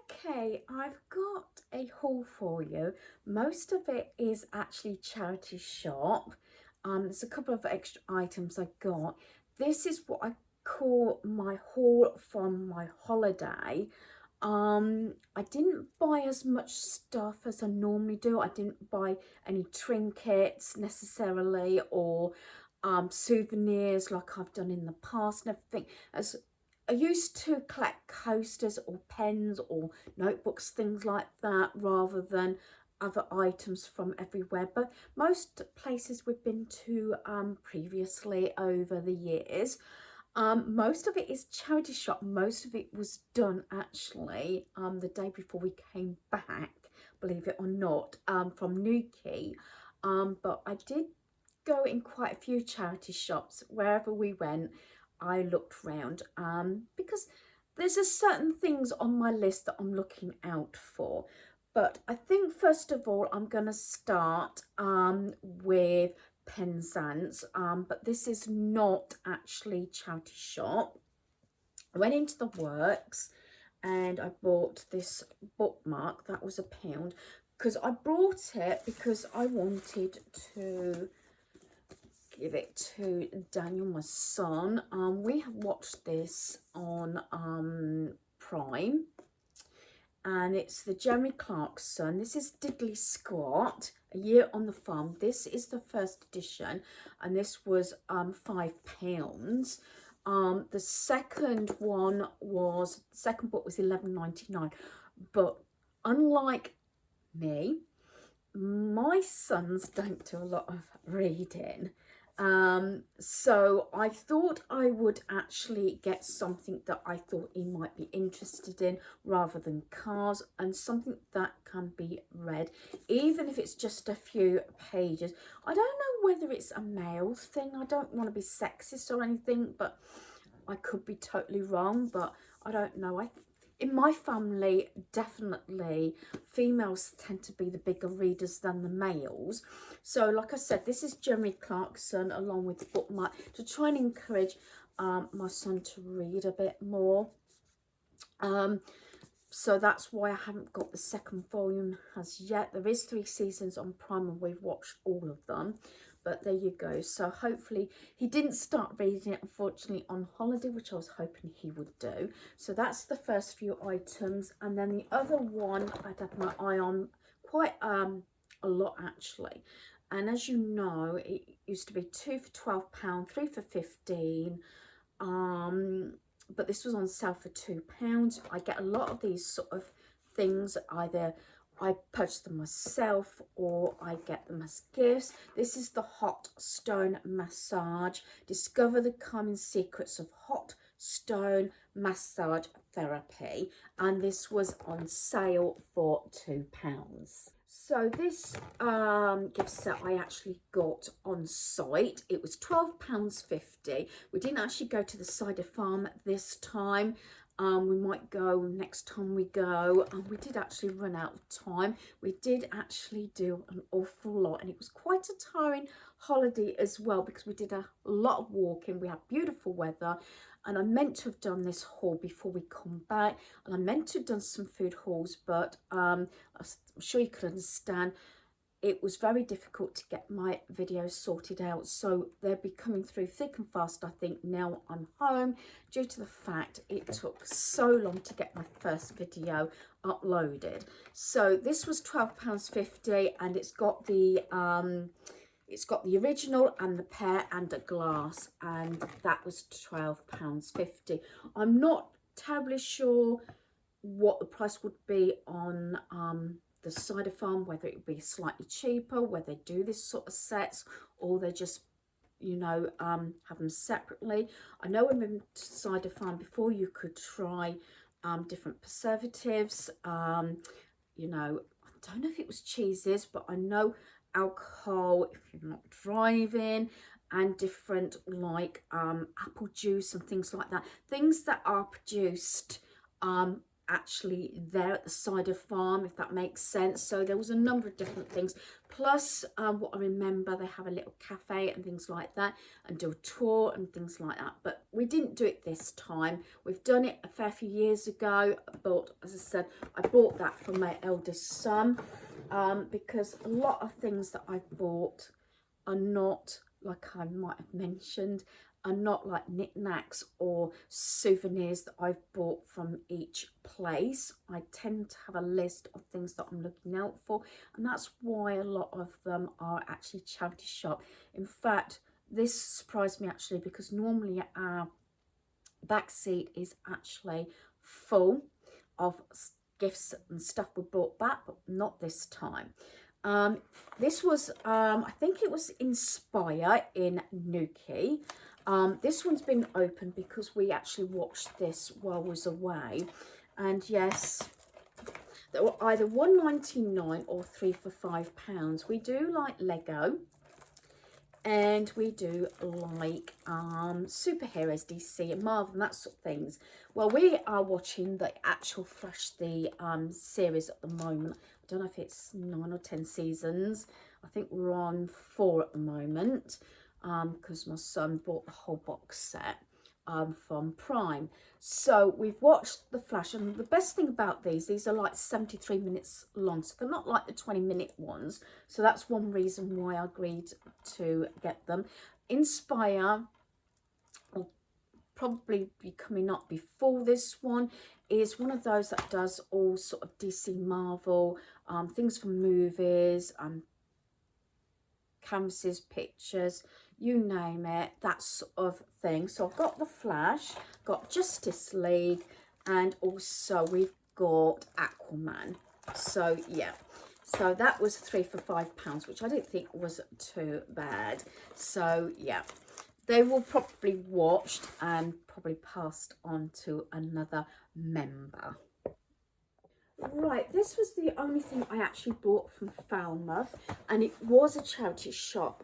Okay, I've got a haul for you. Most of it is actually charity shop. There's a couple of extra items I got. This is what I call my haul from my holiday. I didn't buy as much stuff as I normally do. I didn't buy any trinkets necessarily or souvenirs like I've done in the past and everything. As I used to collect coasters or pens or notebooks, things like that, rather than other items from everywhere. But most places we've been to previously over the years, most of it is charity shop. Most of it was done actually the day before we came back, believe it or not, from Newquay. But I did go in quite a few charity shops. Wherever we went, I looked round because there's a certain things on my list that I'm looking out for. But I think first of all, I'm going to start with Penzance, but this is not actually charity shop. I went into the works and I bought this bookmark that was £1 because I brought it because I wanted to give it to Daniel, my son. We have watched this on Prime, and it's the Jeremy Clarkson. This is Diddley Squat, A Year on the Farm. This is the first edition, and this was £5. The second book was £11.99, but unlike me, my sons don't do a lot of reading. So I thought I would actually get something that I thought he might be interested in rather than cars, and something that can be read, even if it's just a few pages. I don't know whether it's a male thing. I don't want to be sexist or anything, but I could be totally wrong, but I don't know. In my family, definitely females tend to be the bigger readers than the males. So like I said, this is Jeremy Clarkson along with the bookmark to try and encourage my son to read a bit more. So that's why I haven't got the second volume as yet. There is 3 seasons on Prime and we've watched all of them. But there you go. So hopefully he didn't start reading it, unfortunately, on holiday, which I was hoping he would do. So that's the first few items. And then the other one I'd had my eye on quite a lot, actually. And as you know, it used to be 2 for £12, 3 for 15. But this was on sale for £2. I get a lot of these sort of things, either I purchase them myself or I get them as gifts. This is the Hot Stone Massage. Discover the common secrets of hot stone massage therapy. And this was on sale for £2. So this gift set I actually got on site. It was £12.50. We didn't actually go to the cider farm this time. We might go next time we go. We did actually run out of time. We did actually do an awful lot, and it was quite a tiring holiday as well because we did a lot of walking. We had beautiful weather, and I meant to have done this haul before we come back, and I meant to have done some food hauls, but I'm sure you could understand it was very difficult to get my videos sorted out, so they'll be coming through thick and fast, I think, now I'm home, due to the fact it took so long to get my first video uploaded. So this was £12.50, and it's got the original and the pear and a glass, and that was £12.50. I'm not terribly sure what the price would be on the cider farm, whether it would be slightly cheaper, whether they do this sort of sets, or they just, you know, have them separately. I know when we went to cider farm before, you could try different preservatives. You know, I don't know if it was cheeses, but I know alcohol if you're not driving, and different like apple juice and things like that, things that are produced actually there at the cider farm, if that makes sense. So there was a number of different things. Plus, what I remember, they have a little cafe and things like that, and do a tour and things like that. But we didn't do it this time. We've done it a fair few years ago, but as I said, I bought that for my eldest son, because a lot of things that I've bought are not, like I might have mentioned, are not like knickknacks or souvenirs that I've bought from each place. I tend to have a list of things that I'm looking out for, and that's why a lot of them are actually charity shop. In fact, this surprised me actually, because normally our back seat is actually full of gifts and stuff we bought back, but not this time. This was, I think it was Inspire in Newquay. This one's been opened because we actually watched this while I was away. And yes, they were either £1.99 or 3 for £5. We do like Lego. And we do like superheroes, DC and Marvel and that sort of things. Well, we are watching the actual Flash, the series at the moment. I don't know if it's 9 or 10 seasons. I think we're on 4 at the moment, because my son bought the whole box set from Prime. So we've watched The Flash, and the best thing about these are like 73 minutes long, so they're not like the 20-minute ones. So that's one reason why I agreed to get them. Inspire will probably be coming up before this one. Is one of those that does all sort of DC, Marvel, things from movies, canvases, pictures, you name it, that sort of thing. So I've got The Flash, got Justice League, and also we've got Aquaman. So yeah, so that was 3 for £5, which I didn't think was too bad. So yeah, they will probably watched and probably passed on to another member. Right, this was the only thing I actually bought from Falmouth, and it was a charity shop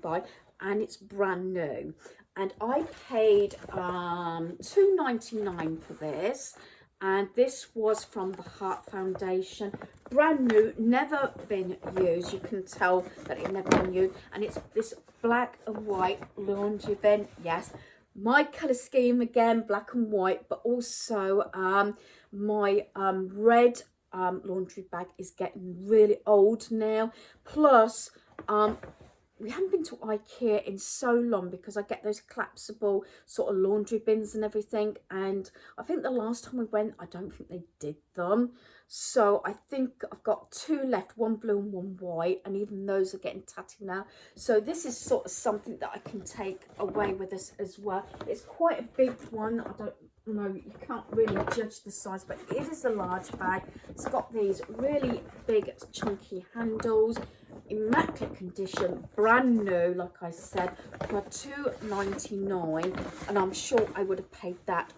buy, and it's brand new. And I paid £2.99 for this, and this was from the Heart Foundation, brand new, never been used. You can tell that it never been used, and it's this black and white laundry bin. Yes, my colour scheme again, black and white, but also my red laundry bag is getting really old now. Plus, we haven't been to IKEA in so long, because I get those collapsible sort of laundry bins and everything, and I think the last time we went, I don't think they did them. So I think I've got 2 left, one blue and one white, and even those are getting tatty now. So this is sort of something that I can take away with us as well. It's quite a big one. I don't know, you can't really judge the size, but it is a large bag. It's got these really big chunky handles, immaculate condition, brand new, like I said, for £2.99, and I'm sure I would have paid that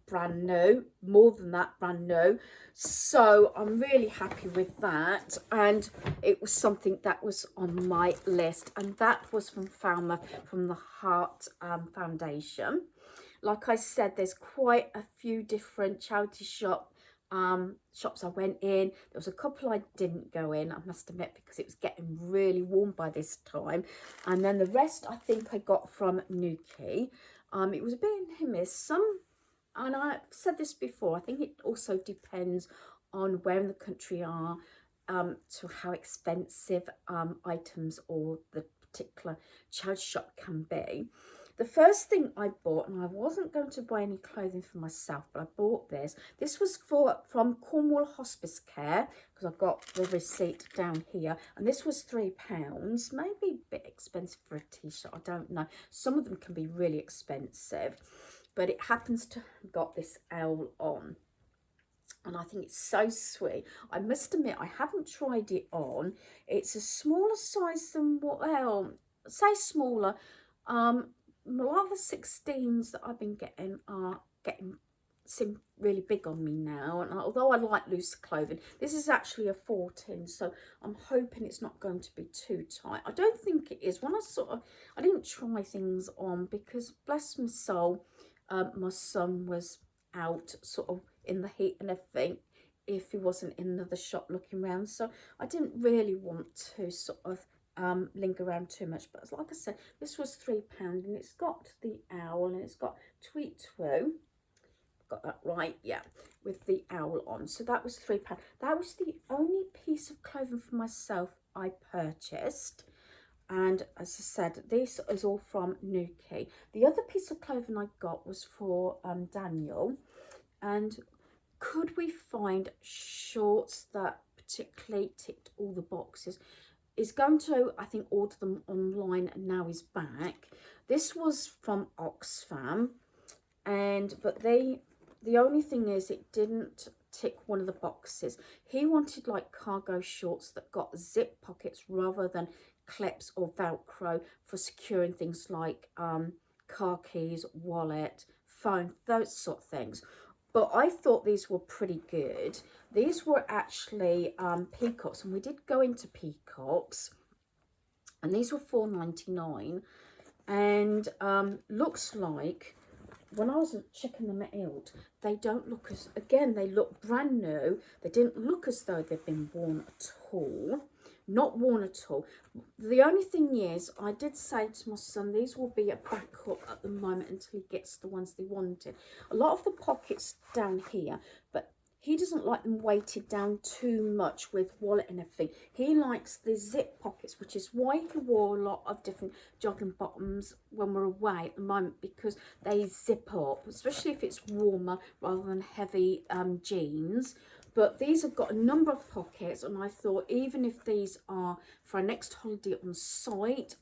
brand new, more than that, brand new. So I'm really happy with that, and it was something that was on my list, and that was from Falmouth, from the Heart Foundation. Like I said, there's quite a few different charity shops I went in. There was a couple I didn't go in, I must admit, because it was getting really warm by this time. And then the rest I think I got from Newquay. It was a bit in miss. Some, and I've said this before, I think it also depends on where in the country you are, to how expensive items or the particular charity shop can be. The first thing I bought, and I wasn't going to buy any clothing for myself, but I bought this. This was from Cornwall Hospice Care, because I've got the receipt down here. And this was £3, maybe a bit expensive for a t-shirt, I don't know. Some of them can be really expensive, but it happens to have got this owl on. And I think it's so sweet. I must admit, I haven't tried it on. It's a smaller size than what, well, say smaller. A lot of the 16s that I've been getting are seem really big on me now, and although I like loose clothing, this is actually a 14, so I'm hoping it's not going to be too tight. I don't think it is. When I didn't try things on, because bless my soul, my son was out sort of in the heat and everything if he wasn't in another shop looking around. So I didn't really want to sort of linger around too much. But like I said, this was £3, and it's got the owl and it's got Tweet Twoo. Got that right, yeah, with the owl on. So that was £3. That was the only piece of clothing for myself I purchased. And as I said, this is all from Nuki. The other piece of clothing I got was for Daniel. And could we find shorts that particularly ticked all the boxes? Is going to, I think, order them online, and now he's back. This was from Oxfam, but the only thing is it didn't tick one of the boxes. He wanted like cargo shorts that got zip pockets rather than clips or Velcro for securing things like car keys, wallet, phone, those sort of things. But I thought these were pretty good. These were actually peacocks, and we did go into peacocks, and these were £4.99. And looks like, when I was checking them out, they don't look as, again, they look brand new. They didn't look as though they've been worn at all. Not worn at all. The only thing is, I did say to my son, these will be a backup at the moment until he gets the ones they wanted. A lot of the pockets down here, but he doesn't like them weighted down too much with wallet and everything. He likes the zip pockets, which is why he wore a lot of different jogging bottoms when we're away at the moment, because they zip up, especially if it's warmer rather than heavy jeans. But these have got a number of pockets, and I thought even if these are for our next holiday on site,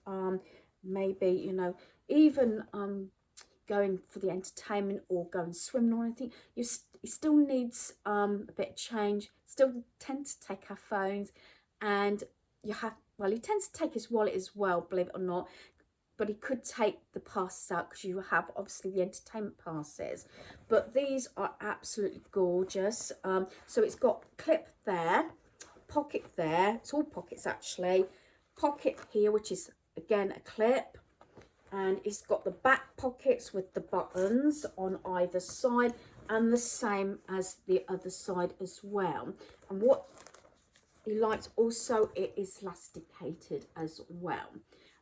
maybe, you know, even going for the entertainment or going swimming or anything, he still needs a bit of change. Still tend to take our phones, and you have, well, he tends to take his wallet as well, believe it or not. But he could take the passes out because you have obviously the entertainment passes. But these are absolutely gorgeous. So it's got clip there, pocket there. It's all pockets actually. Pocket here, which is again a clip. And it's got the back pockets with the buttons on either side, and the same as the other side as well. And what he liked also, it is elasticated as well.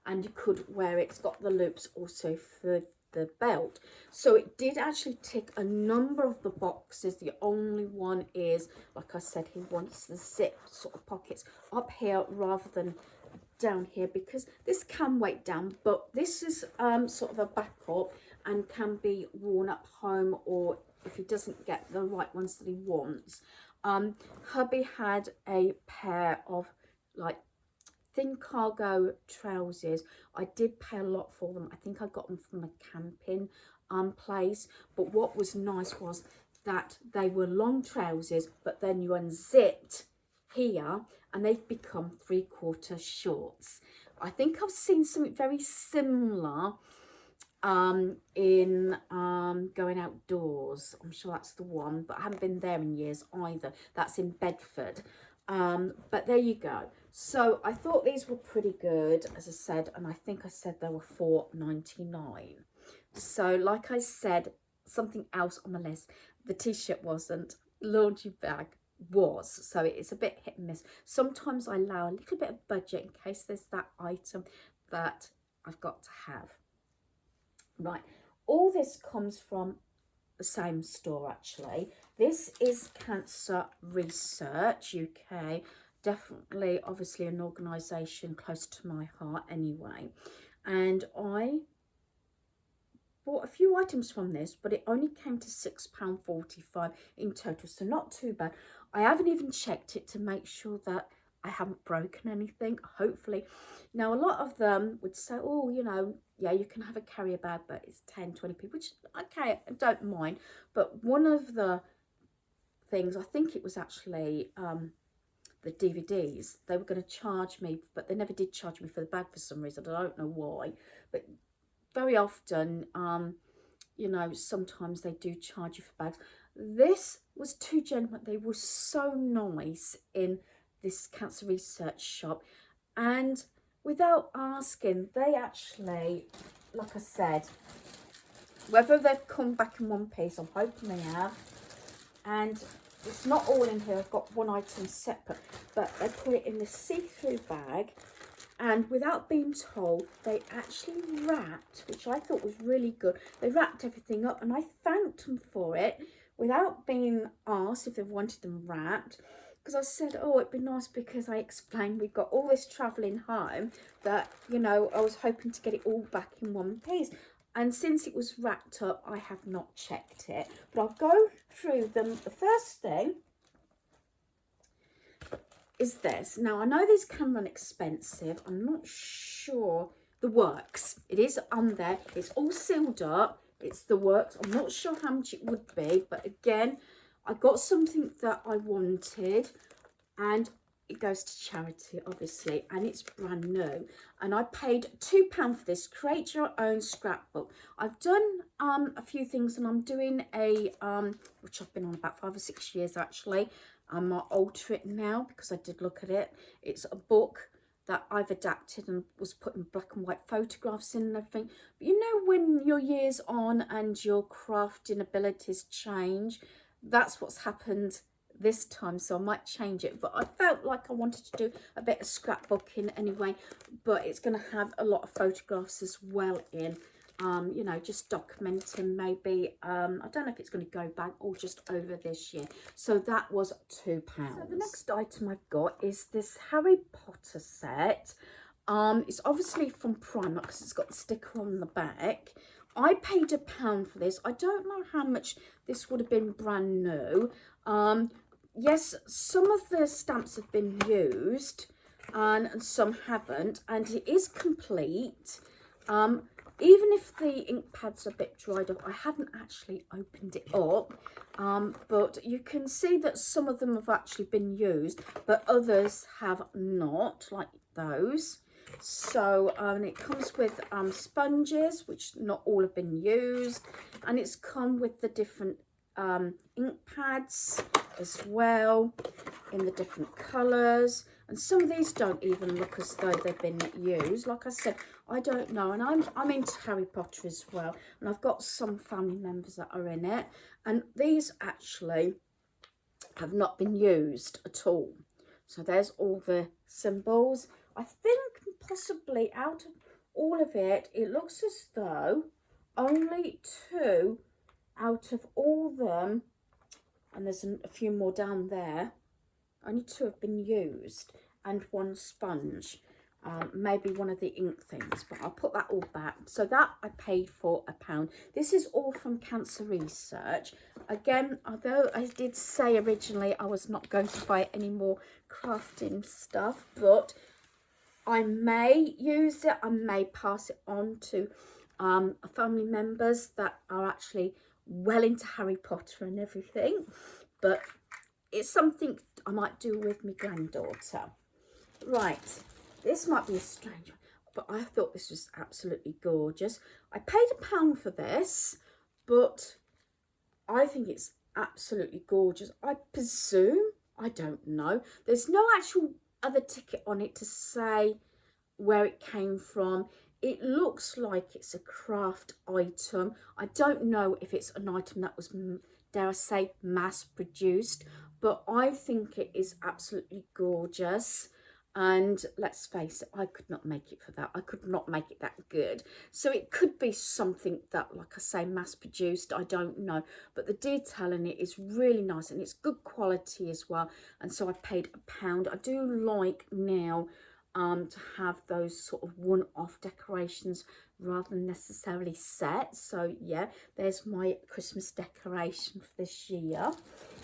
And you could wear it. It's got the loops also for the belt. So it did actually tick a number of the boxes. The only one is, like I said, he wants the zip sort of pockets up here rather than down here, because this can weight down, but this is sort of a backup and can be worn at home, or if he doesn't get the right ones that he wants. Hubby had a pair of like thin cargo trousers. I did pay a lot for them. I think I got them from a camping place. But what was nice was that they were long trousers, but then you unzipped here and they've become 3/4 shorts. I think I've seen something very similar in Going Outdoors. I'm sure that's the one, but I haven't been there in years either. That's in Bedford. But there you go. So I thought these were pretty good, as I said, and I think I said they were £4.99. So like I said, something else on the list, the t-shirt wasn't, laundry bag was, so it's a bit hit and miss. Sometimes I allow a little bit of budget in case there's that item that I've got to have. Right, all this comes from the same store actually. This is Cancer Research UK, definitely obviously an organisation close to my heart anyway. And I bought a few items from this, but it only came to £6.45 in total, so not too bad. I haven't even checked it to make sure that I haven't broken anything, hopefully. Now, a lot of them would say, oh, you know, yeah, you can have a carrier bag, but it's 10-20p, which, okay, I don't mind. But one of the things, I think it was actually the DVDs, they were going to charge me, but they never did charge me for the bag for some reason. I don't know why, but very often, you know, sometimes they do charge you for bags. This was too genuine. They were so nice in this Cancer Research shop, and without asking, they actually, like I said, whether they've come back in one piece, I'm hoping they have, And it's not all in here. I've got one item separate, but they put it in the see-through bag, and without being told, they actually wrapped, which I thought was really good. They wrapped everything up, and I thanked them for it without being asked if they wanted them wrapped. Because I said, oh, it'd be nice, because I explained we've got all this travelling home that, you know, I was hoping to get it all back in one piece. And since it was wrapped up, I have not checked it. But I'll go through them. The first thing is this. Now, I know these can run expensive. I'm not sure. The Works. It is on there. It's all sealed up. It's the Works. I'm not sure how much it would be. But again, I got something that I wanted. And it goes to charity, obviously, and it's brand new. And I paid £2 for this. Create your own scrapbook. I've done a few things, and I'm doing a which I've been on about 5 or 6 years actually. I might alter it now because I did look at it. It's a book that I've adapted and was putting black and white photographs in and everything. But you know, when your years on and your crafting abilities change, that's what's happened this time, so I might change it. But I felt like I wanted to do a bit of scrapbooking anyway, but it's going to have a lot of photographs as well in, you know, just documenting maybe, I don't know if it's going to go back or just over this year. So that was £2. So the next item I've got is this Harry Potter set. It's obviously from Primark because it's got the sticker on the back. I paid £1 for this. I don't know how much this would have been brand new. Yes, some of the stamps have been used and some haven't, and it is complete. Even if the ink pad's a bit dried up, I haven't actually opened it up, but you can see that some of them have actually been used, but others have not, like those. So it comes with sponges, which not all have been used, and it's come with the different ink pads as well in the different colours, and some of these don't even look as though they've been used. Like I said, I don't know, and I'm into Harry Potter as well, and I've got some family members that are in it, and these actually have not been used at all. So there's all the symbols. I think possibly out of all of it, it looks as though only 2 out of all them, and there's a few more down there, only 2 have been used, and 1 sponge. Maybe one of the ink things, but I'll put that all back. So that I paid for £1. This is all from Cancer Research. Again, although I did say originally I was not going to buy any more crafting stuff, but I may use it. I may pass it on to family members that are actually well into Harry Potter and everything, but it's something I might do with my granddaughter. Right, this might be a strange one, but I thought this was absolutely gorgeous. I paid £1 for this, but I think it's absolutely gorgeous. I presume, I don't know, there's no actual other ticket on it to say where it came from. It looks like it's a craft item. I don't know if it's an item that was, dare I say, mass produced, but I think it is absolutely gorgeous. And let's face it, I could not make it for that. I could not make it that good. So it could be something that, like I say, mass produced. I don't know. But the detail in it is really nice, and it's good quality as well. And so I paid £1. I do like now to have those sort of one-off decorations rather than necessarily set. So yeah, there's my Christmas decoration for this year.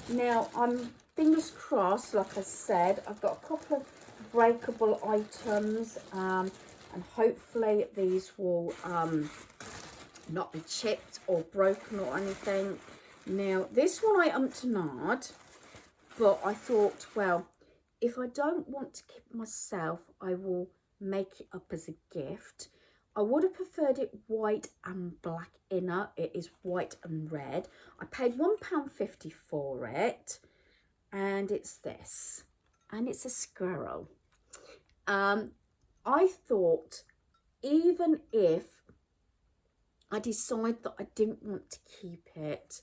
Now I'm fingers crossed, like I said, I've got a couple of breakable items, and hopefully these will not be chipped or broken or anything. Now this one I to nod, but I thought, well, if I don't want to keep myself, I will make it up as a gift. I would have preferred it white and black inner. It is white and red. I paid £1.50 for it, and it's this, and it's a squirrel. I thought, even if I decide that I didn't want to keep it,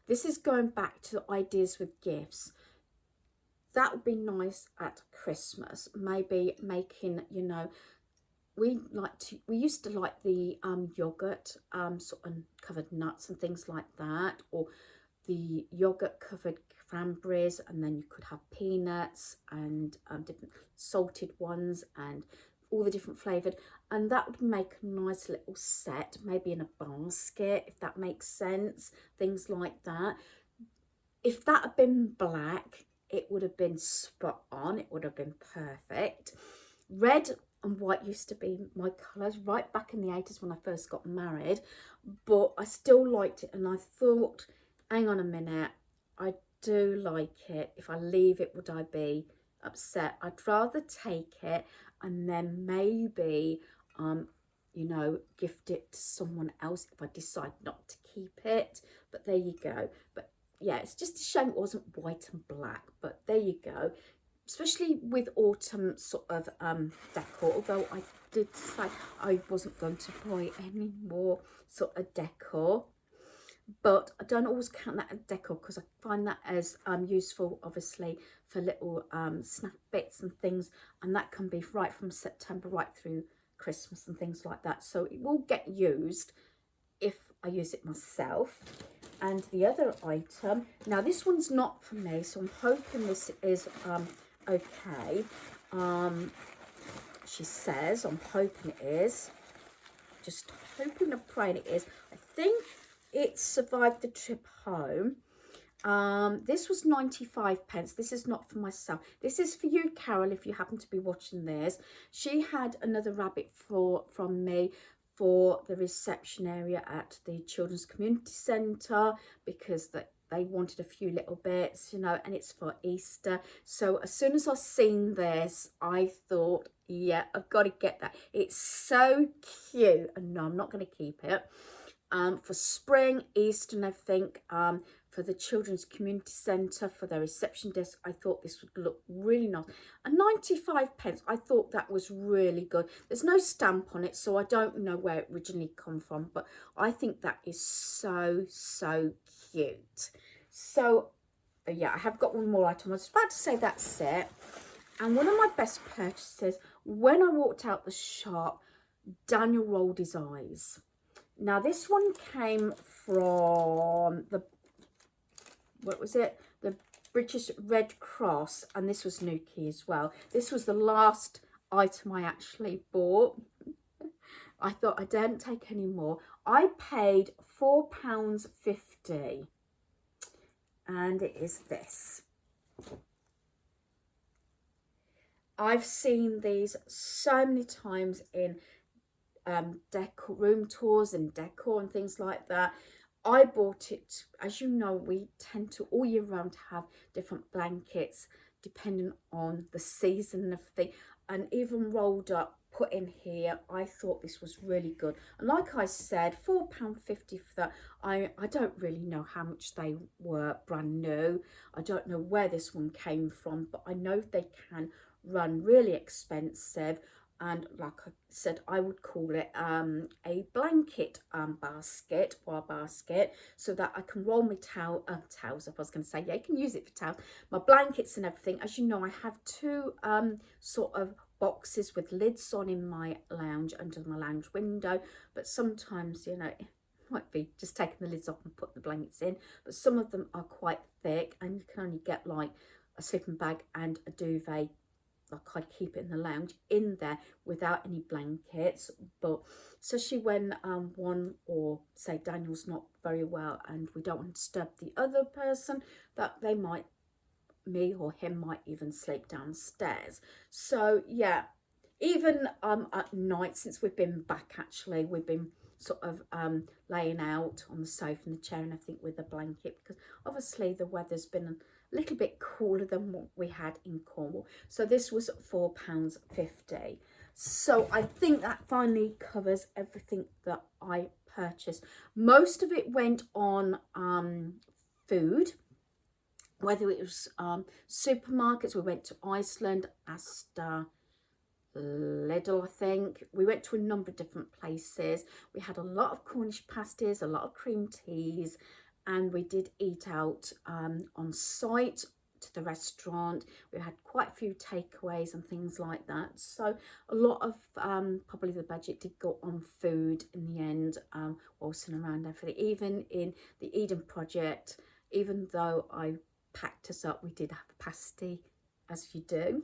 this is going back to ideas with gifts. That would be nice at Christmas. Maybe making, you know, we used to like the yogurt sort of covered nuts and things like that, or the yogurt covered cranberries, and then you could have peanuts and different salted ones and all the different flavored, and that would make a nice little set, maybe in a basket, if that makes sense, things like that. If that had been black, it would have been spot on, it would have been perfect. Red and white used to be my colours right back in the 80s when I first got married, but I still liked it, and I thought, hang on a minute, I do like it. If I leave it, would I be upset? I'd rather take it and then maybe you know, gift it to someone else if I decide not to keep it. But there you go. But yeah, it's just a shame it wasn't white and black, but there you go. Especially with autumn sort of decor, although I did say I wasn't going to buy any more sort of decor, but I don't always count that as decor, because I find that as useful, obviously, for little snack bits and things, and that can be right from September right through Christmas and things like that, so it will get used if I use it myself. And the other item, now this one's not for me, so I'm hoping this is okay. She says, I'm hoping it is, just hoping and praying it is. I think it survived the trip home. This was 95p. This is not for myself. This is for you, Carol, if you happen to be watching this. She had another rabbit from me for the reception area at the Children's Community Centre, because they wanted a few little bits, you know, and it's for Easter. So as soon as I seen this, I thought, yeah, I've got to get that. It's so cute. And no, I'm not going to keep it. For spring, Easter, and I think for the Children's Community Centre, for their reception desk, I thought this would look really nice. And 95p, I thought that was really good. There's no stamp on it, so I don't know where it originally come from, but I think that is so, so cute. So, yeah, I have got one more item. I was about to say that's it. And one of my best purchases, when I walked out the shop, Daniel rolled his eyes. Now, this one came from the, what was it? The British Red Cross, and this was Nuki as well. This was the last item I actually bought. I thought I daren't take any more. I paid £4.50, and it is this. I've seen these so many times in decor, room tours and decor and things like that. I bought it, as you know, we tend to all year round have different blankets depending on the season and everything, and even rolled up, put in here. I thought this was really good, and like I said, £4.50 for that. I don't really know how much they were brand new. I don't know where this one came from, but I know they can run really expensive. And like I said, I would call it a blanket basket, or basket, so that I can roll my towels up. I was going to say, yeah, you can use it for towels. My blankets and everything. As you know, I have two sort of boxes with lids on in my lounge, under my lounge window. But sometimes, you know, it might be just taking the lids off and put the blankets in. But some of them are quite thick, and you can only get like a sleeping bag and a duvet, like I'd keep it in the lounge, in there without any blankets. But especially when one, or say Daniel's not very well and we don't want to disturb the other person, that they might, me or him might even sleep downstairs. So yeah, even at night, since we've been back, actually we've been sort of laying out on the sofa and the chair and everything with a blanket, because obviously the weather's been a little bit cooler than what we had in Cornwall. So this was £4.50. So I think that finally covers everything that I purchased. Most of it went on food, whether it was supermarkets. We went to Iceland, Asda, Lidl, I think. We went to a number of different places. We had a lot of Cornish pasties, a lot of cream teas, and we did eat out on site to the restaurant. We had quite a few takeaways and things like that, so a lot of probably the budget did go on food in the end, waltzing around everything. Even in the Eden project, even though I packed us up, we did have a pasty, as you do.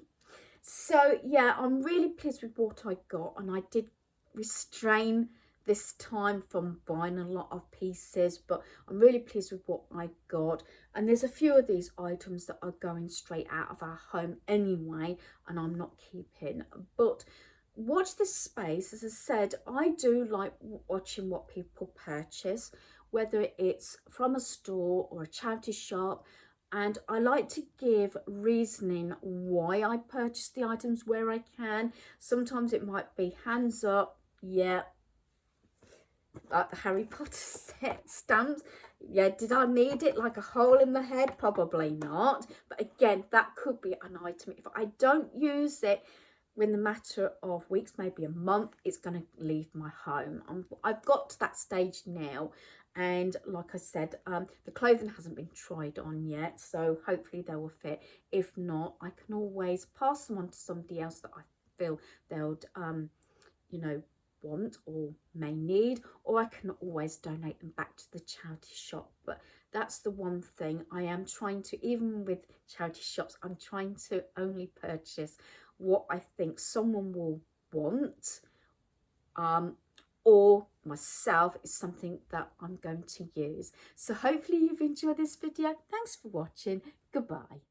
So yeah, I'm really pleased with what I got, and I did restrain this time from buying a lot of pieces, but I'm really pleased with what I got. And there's a few of these items that are going straight out of our home anyway, and I'm not keeping. But watch this space. As I said, I do like watching what people purchase, whether it's from a store or a charity shop, and I like to give reasoning why I purchase the items where I can. Sometimes it might be hands up, yeah, like the Harry Potter set stamps. Yeah, did I need it like a hole in the head? Probably not. But again, that could be an item. If I don't use it in the matter of weeks, maybe a month, it's going to leave my home. I've got to that stage now, and like I said, the clothing hasn't been tried on yet, so hopefully they will fit. If not, I can always pass them on to somebody else that I feel they'll you know, want or may need, or I can always donate them back to the charity shop. But that's the one thing I am trying to, even with charity shops, I'm trying to only purchase what I think someone will want, or myself is something that I'm going to use. So hopefully you've enjoyed this video. Thanks for watching. Goodbye.